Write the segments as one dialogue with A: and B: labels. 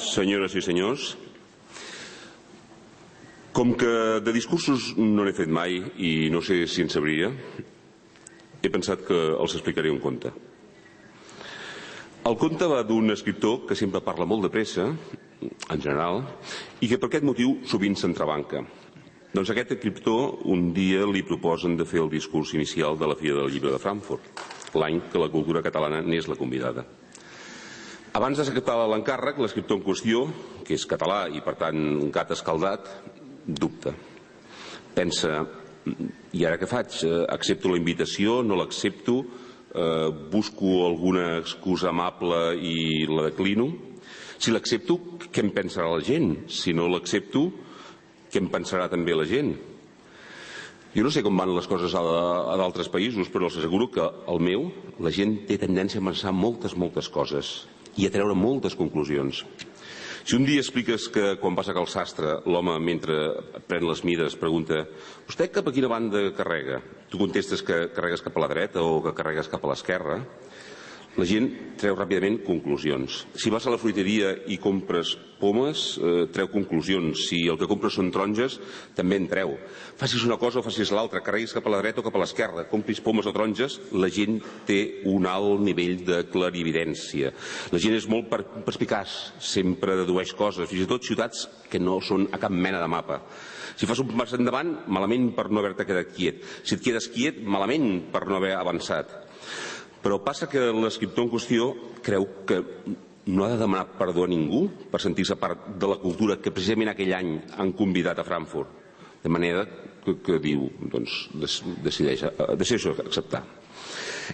A: Senyores i senyors, com que de discursos no n'he fet mai i no sé si en sabria, he pensat que els explicaré un conte. El conte va d'un escriptor que sempre parla molt de pressa, en general, i que per aquest motiu sovint s'entrebanca. Doncs aquest escriptor un dia li proposen de fer el discurs inicial de la Fira del Llibre de Frankfurt, l'any que la cultura catalana n'és la convidada. Abans d'acceptar l'encàrrec, l'escriptor en qüestió, que és català i per tant un gat escaldat, dubta. Pensa, i ara què faig? Accepto la invitació, no l'accepto, busco alguna excusa amable i la declino? Si l'accepto, què em pensarà la gent? Si no l'accepto, què em pensarà també la gent? Jo no sé com van les coses a d'altres països, però els asseguro que al meu la gent té tendència a pensar moltes coses i a treure moltes conclusions. Si un dia expliques que quan vas a cal sastre l'home mentre pren les mides pregunta «Vostè cap a quina banda carrega?» Tu contestes que carregues cap a la dreta o que carregues cap a l'esquerra. La gent treu ràpidament conclusions. Si vas a la fruiteria i compres pomes, treu conclusions. Si el que compres són taronges, també en treu. Facis una cosa o facis l'altra, carreguis cap a la dreta o cap a l'esquerra, compris pomes o taronges, la gent té un alt nivell de clarividència. La gent és molt perspicaç, sempre dedueix coses, fins i tot ciutats que no són a cap mena de mapa. Si fas un pas endavant, malament per no haver-te quedat quiet. Si et quedes quiet, malament per no haver avançat. Però passa que l'escriptor en qüestió creu que no ha de demanar perdó a ningú per sentir-se part de la cultura que precisament aquell any han convidat a Frankfurt. De manera que diu, doncs, decideix acceptar.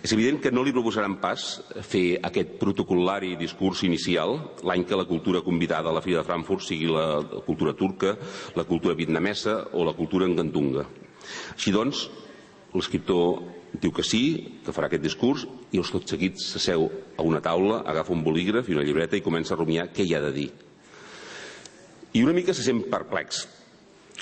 A: És evident que no li proposaran pas fer aquest protocol·lari discurs inicial l'any que la cultura convidada a la Fira de Frankfurt sigui la cultura turca, la cultura vietnamesa o la cultura ngandunga. Així doncs, l'escriptor diu que sí, que farà aquest discurs i tot seguit s'asseu a una taula, agafa un bolígraf i una llibreta i comença a rumiar què hi ha de dir. I una mica se sent perplex.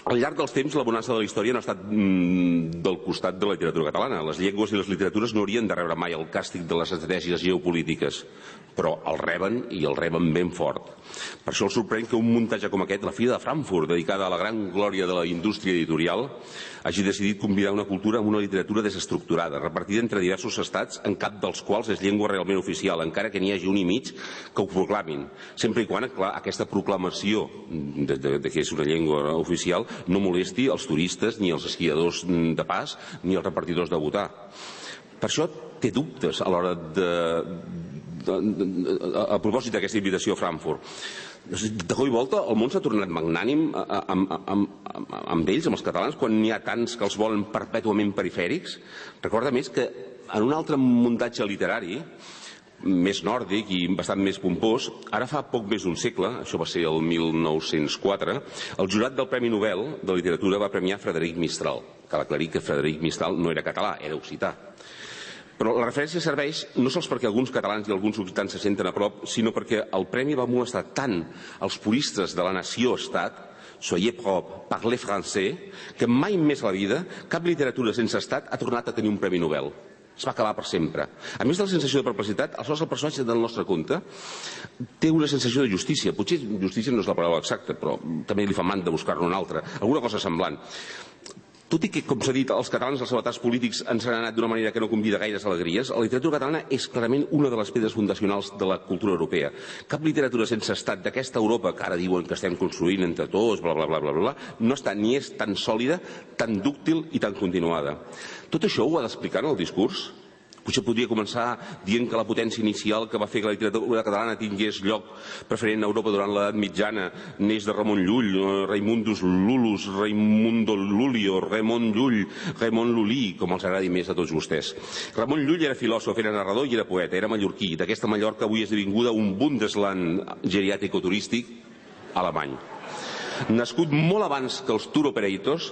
A: Al llarg dels temps, la bonança de la història no ha estat del costat de la literatura catalana. Les llengües i les literatures no haurien de rebre mai el càstig de les estratègies geopolítiques, però el reben i el reben ben fort. Per això el sorprèn que un muntatge com aquest, la Fira de Frankfurt, dedicada a la gran glòria de la indústria editorial, hagi decidit convidar una cultura amb una literatura desestructurada, repartida entre diversos estats, en cap dels quals és llengua realment oficial, encara que n'hi hagi un i mig que ho proclamin, sempre i quan, clar, aquesta proclamació de que és una llengua oficial no molesti els turistes, ni els esquiadors de pas, ni els repartidors de votar. Per això té dubtes a l'hora a propòsit d'aquesta invitació a Frankfurt. De cop i volta el món s'ha tornat magnànim amb ells, amb els catalans, quan n'hi ha tants que els volen perpètuament perifèrics. Recorda més que en un altre muntatge literari més nòrdic i bastant més pompós, ara fa poc més d'un segle, això va ser el 1904, el jurat del Premi Nobel de Literatura va premiar Frederic Mistral. Cal aclarir que Frederic Mistral no era català, era occità. Però la referència serveix no sols perquè alguns catalans i alguns occitans se senten a prop, sinó perquè el premi va molestar tant els puristes de la nació-estat, soyez propre, parlez français, que mai més a la vida cap literatura sense estat ha tornat a tenir un Premi Nobel. Es va acabar per sempre. A més de la sensació de perplexitat, aleshores el personatge del nostre conte té una sensació de justícia. Potser justícia no és la paraula exacta, però també li fa mandra buscar-ne una altra. Alguna cosa semblant. Tot i que, com s'ha dit, els catalans els avatars polítics ens han anat d'una manera que no convida gaires alegries, la literatura catalana és clarament una de les pedres fundacionals de la cultura europea. Cap literatura sense estat d'aquesta Europa, que ara diuen que estem construint entre tots, bla, bla, bla, bla, bla, no està ni és tan sòlida, tan dúctil i tan continuada. Tot això ho ha d'explicar en el discurs? Potser podria començar dient que la potència inicial que va fer que la literatura catalana tingués lloc preferent a Europa durant l'edat mitjana neix de Ramon Llull, Raimundus Lullus, Raimundo Lulio, Ramon Llull, Ramon Lulí, com els agradi més a tots vostès. Ramon Llull era filòsof, era narrador i era poeta, era mallorquí. D'aquesta Mallorca avui és esdevinguda un Bundesland geriàtrico-turístic alemany. Nascut molt abans que els tour operators,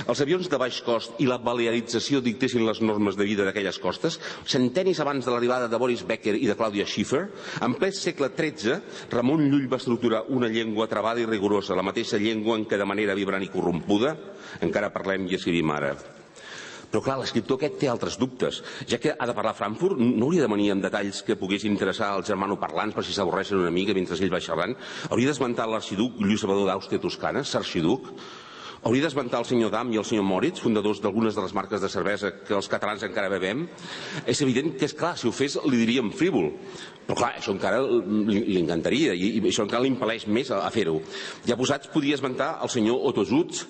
A: els avions de baix cost i la balearització dictessin les normes de vida d'aquelles costes, centenis abans de l'arribada de Boris Becker i de Claudia Schiffer, en ple segle XIII, Ramon Llull va estructurar una llengua travada i rigorosa, la mateixa llengua en què de manera vibrant i corrompuda encara parlem i escrivim ara. Però clar, l'escriptor aquest té altres dubtes. Ja que ha de parlar a Frankfurt, no hauria de venir amb detalls que poguessin interessar als germanoparlants per si s'avorreixen una mica mentre ell va xerrant? Hauria d'esmentar l'arxiduc Lluís Salvador d'Àustria-Toscana, s'arxiduc? Hauria d'esmentar el senyor Dam i el senyor Moritz, fundadors d'algunes de les marques de cervesa que els catalans encara bevem? És evident que, és clar, si ho fes li diríem frívol. Però clar, això encara li encantaria i això encara l'impel·leix més a fer-ho. Ja posats podria esmentar el senyor Otto Schutz,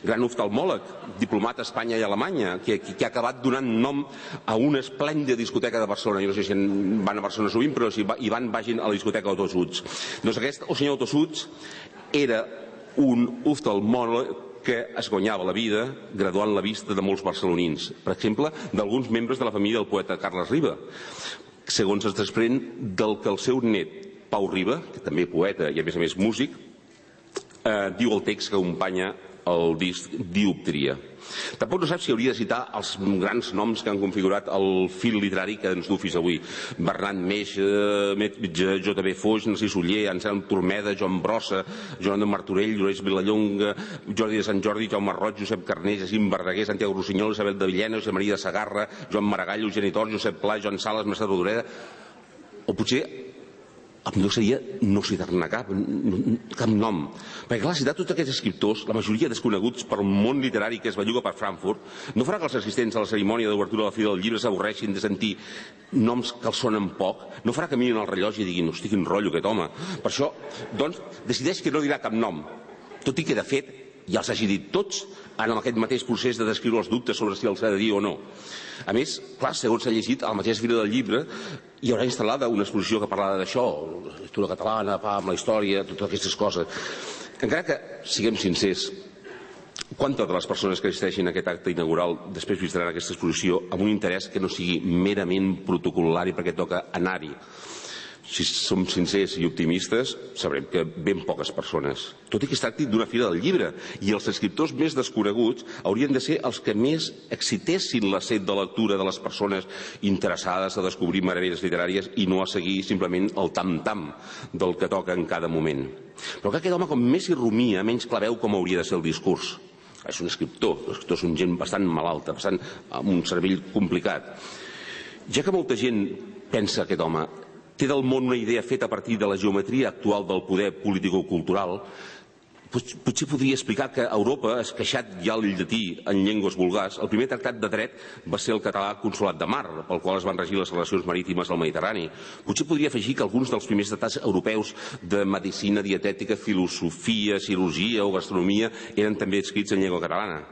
A: gran oftalmòleg, diplomat a Espanya i a Alemanya, que ha acabat donant nom a una esplèndida discoteca de Barcelona. Jo no sé si van a Barcelona sovint, però si hi van, vagin a la discoteca Otto Schutz. Doncs el senyor Otto Schutz era un oftalmòleg que es guanyava la vida graduant la vista de molts barcelonins, per exemple, d'alguns membres de la família del poeta Carles Riba, segons es desprèn del que el seu net, Pau Riba, que també poeta i a més músic, diu el text que acompanya el disc Dioptria. Tampoc no sap si hauria de citar els grans noms que han configurat el fil literari que ens du fins avui. Bernat Meix, J.B. Foix, Narcís Oller, Anselm Turmeda, Joan Brossa, Joan de Martorell, Llorenç Vilallonga, Jordi de Sant Jordi, Jaume Roig, Josep Carner, Jacint Verdaguer, Santiago Rossinyol, Isabel de Villena, Josep Maria de Sagarra, Joan Maragall, Eugeni Tor, Josep Pla, Joan Sales, Mercè Rodoreda. O potser no seria no citar-ne cap nom. Perquè clar, citar tots aquests escriptors, la majoria desconeguts pel món literari que es belluga per Frankfurt, no farà que els assistents a la cerimònia d'obertura de la Fira del Llibre s'avorreixin de sentir noms que els sonen poc, no farà que mirin el rellotge i diguin, hosti, quin rotllo aquest home. Per això, doncs, decideix que no dirà cap nom, tot i que de fet ja els hagi dit tots en aquest mateix procés de descriure els dubtes sobre si els ha de dir o no. A més, clar, segons s'ha llegit, a la mateixa Fira del Llibre hi haurà instal·lada una exposició que parlava d'això, la lectura catalana, amb la història, totes aquestes coses. Encara que, siguem sincers, quantes de les persones que assisteixin a aquest acte inaugural després visitaran aquesta exposició amb un interès que no sigui merament protocol·lari perquè toca anar-hi? Si som sincers i optimistes, sabrem que ben poques persones. Tot i que es tracti d'una fira del llibre, i els escriptors més desconeguts haurien de ser els que més excitessin la set de lectura de les persones interessades a descobrir meravelles literàries i no a seguir simplement el tam-tam del que toca en cada moment. Però que aquest home, com més hi rumia, menys claveu com hauria de ser el discurs. És un escriptor, els escriptors són gent bastant malalta, bastant amb un cervell complicat. Ja que molta gent pensa aquest home té del món una idea feta a partir de la geometria actual del poder político-cultural, potser podria explicar que Europa, esqueixat ja el llatí en llengües vulgars, el primer tractat de dret va ser el català consolat de mar, pel qual es van regir les relacions marítimes al Mediterrani. Potser podria afegir que alguns dels primers tractats europeus de medicina, dietètica, filosofia, cirurgia o gastronomia eren també escrits en llengua catalana.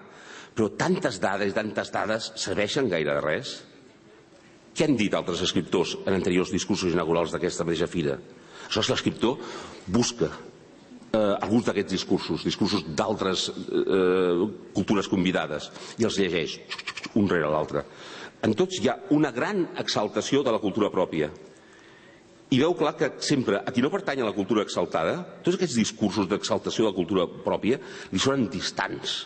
A: Però tantes dades serveixen gaire de res? Què han dit altres escriptors en anteriors discursos inaugurals d'aquesta mateixa fira? Aleshores, l'escriptor busca alguns d'aquests discursos d'altres cultures convidades, i els llegeix un rere l'altre. En tots hi ha una gran exaltació de la cultura pròpia. I veu clar que sempre, a qui no pertany a la cultura exaltada, tots aquests discursos d'exaltació de la cultura pròpia li sonen distants,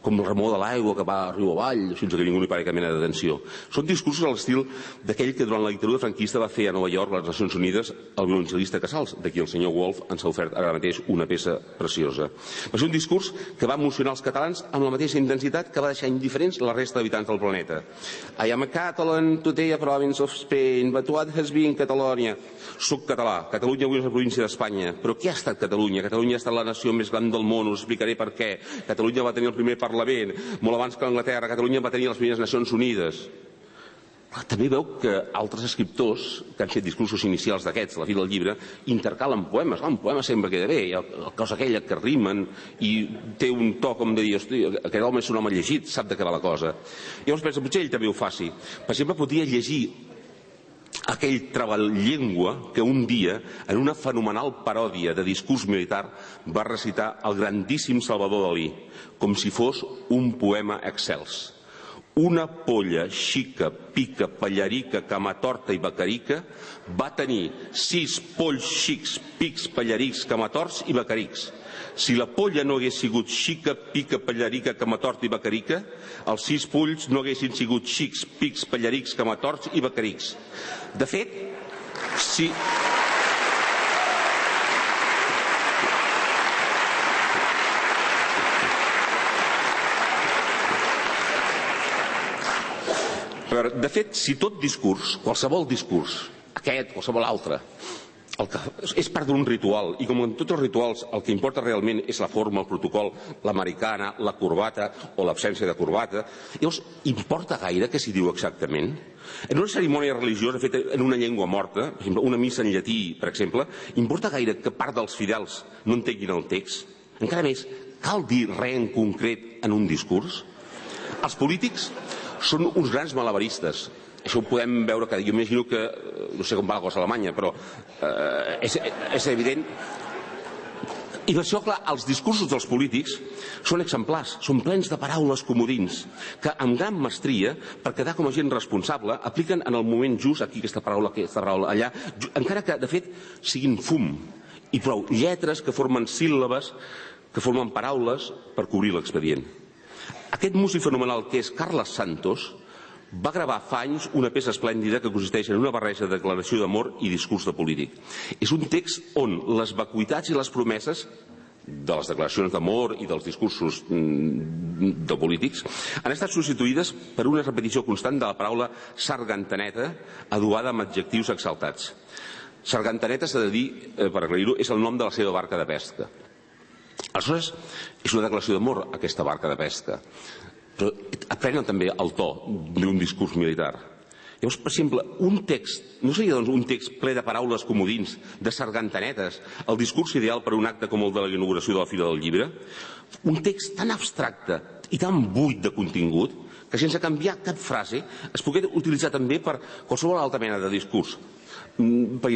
A: com el remor de l'aigua que va riu avall, sense que ningú hi pari cap mena d'atenció. Són discursos a l'estil d'aquell que durant la dictadura franquista va fer a Nova York, a les Nacions Unides, el violoncel·lista Casals, d'aquí el senyor Wolf ens ha ofert ara mateix una peça preciosa. Va ser un discurs que va emocionar els catalans amb la mateixa intensitat que va deixar indiferents la resta d'habitants del planeta. I am a Catalan, today a province of Spain, but what has been Catalonia? Soc català, Catalunya avui és la província d'Espanya, però què ha estat Catalunya? Catalunya ha estat la nació més gran del món, us explicaré per què. Catalunya va tenir el primer Parlament, molt abans que Anglaterra. Catalunya va tenir les primeres Nacions Unides. També veu que altres escriptors que han fet discursos inicials d'aquests, la Fira del Llibre, intercalen poemes. Un poema sempre queda bé, hi ha cosa aquella que rimen i té un to com de dir, hosti, aquest home és un home llegit, sap de què va la cosa. Llavors pensa, potser ell també ho faci. Per exemple, podria llegir aquell treball-llengua que un dia, en una fenomenal paròdia de discurs militar, va recitar el grandíssim Salvador Dalí, com si fos un poema excels. Una polla xica, pica, pallarica, camatorta i becarica va tenir 6 polls xics, pics, pallarics, camatorts i becarics. Si la polla no hagués sigut xica, pica, pallarica, camatorta i becarica, els 6 polls no haguessin sigut xics, pics, pallarics, camatorts i becarics. De fet, si... De fet, si tot discurs, qualsevol discurs, aquest, qualsevol altre, és part d'un ritual, i com en tots els rituals el que importa realment és la forma, el protocol, l'americana, la corbata o l'absència de corbata, llavors importa gaire què s'hi diu exactament? En una cerimònia religiosa feta en una llengua morta, per exemple, una missa en llatí, per exemple, importa gaire que part dels fidels no entenguin el text? Encara més, cal dir res en concret en un discurs? Els polítics són uns grans malabaristes. Això ho podem veure cada dia. Jo imagino que, no sé com va la cosa a Alemanya, però és evident. I per això, clar, els discursos dels polítics són exemplars, són plens de paraules comodins, que amb gran mestria, per quedar com a gent responsable, apliquen en el moment just, aquí aquesta paraula, allà, encara que, de fet, siguin fum i prou, lletres que formen síl·labes, que formen paraules per cobrir l'expedient. Aquest músic fenomenal que és Carles Santos va gravar fa anys una peça esplèndida que consisteix en una barreja de declaració d'amor i discurs de polític. És un text on les vacuïtats i les promeses de les declaracions d'amor i dels discursos de polítics han estat substituïdes per una repetició constant de la paraula sargantaneta adobada amb adjectius exaltats. Sargantaneta, s'ha de dir, per aclarir-ho, és el nom de la seva barca de pesca. Aleshores, és una declaració d'amor aquesta barca de pesca, però aprenen també el to d'un discurs militar. Llavors, per exemple, un text, no seria doncs un text ple de paraules comodins, de sargantanetes, el discurs ideal per a un acte com el de la inauguració de la Fira del Llibre? Un text tan abstracte i tan buit de contingut que sense canviar cap frase es pogués utilitzar també per qualsevol altra mena de discurs, per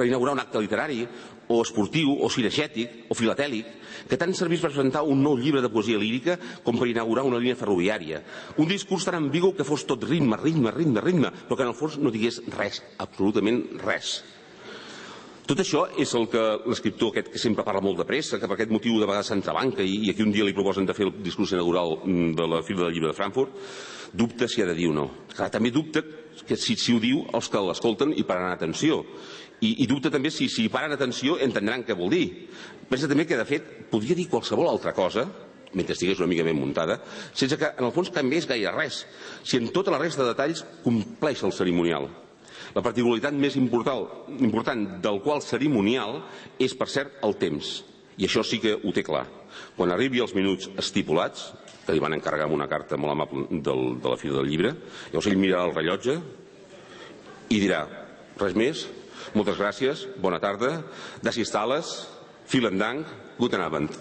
A: inaugurar un acte literari o esportiu o cinegètic o filatèlic, que tant servís per presentar un nou llibre de poesia lírica com per inaugurar una línia ferroviària. Un discurs tan ambigu que fos tot ritme, ritme, ritme, ritme, però que en el fons no digués res, absolutament res. Tot això és el que l'escriptor aquest que sempre parla molt de pressa, que per aquest motiu de vegades s'entrebanca i aquí un dia li proposen de fer el discurs inaugural de la Fira del Llibre de Frankfurt, dubta si ha de dir o no. Clar, també dubta que si ho diu els que l'escolten hi pararan atenció. I dubta també si paren atenció entendran què vol dir. Pensa també que, de fet, podria dir qualsevol altra cosa, mentre estigués una mica ben muntada, sense que, en el fons, canviés gaire res, si en tota la resta de detalls compleix el cerimonial. La particularitat més important del qual cerimonial és, per cert, el temps. I això sí que ho té clar. Quan arribi als minuts estipulats, que li van encarregar amb una carta molt amable de la Fira del Llibre, llavors ell mirarà el rellotge i dirà, res més, moltes gràcies, bona tarda, das ist alles, vielen Dank, guten Abend.